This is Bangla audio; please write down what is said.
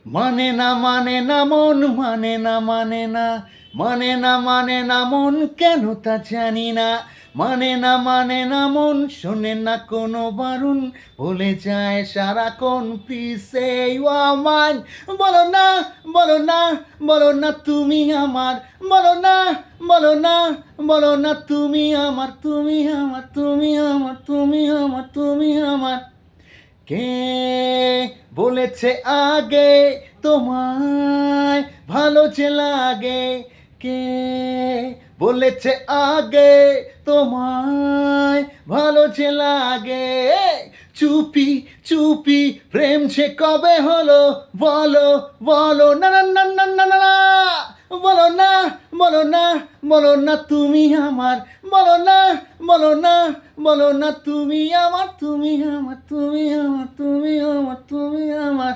মানে না মানে না মন মানে না মানে না মানে না মানে না মন কেন তা জানি না মানে না মানে না মন শোনে না কোনো বারণ ভুলে যায় সারাক্ষণ please say you are mine বলো না বলো না বলো না তুমি আমার বলো না বলো না বলো না তুমি আমার তুমি আমার তুমি আমার তুমি আমার তুমি আমার কে বলেছে আগে তোমায় ভালো যে লাগে কে বলেছে আগে তোমায় ভালো যে লাগে চুপি চুপি প্রেম সে কবে হলো বলো বলো না না না না না না না। বলো না বলো না বলো না তুমি আমার বলো না বলো না বলো না তুমি আমার তুমি আমার তুমি আমার তুমি আমার তুমি আমার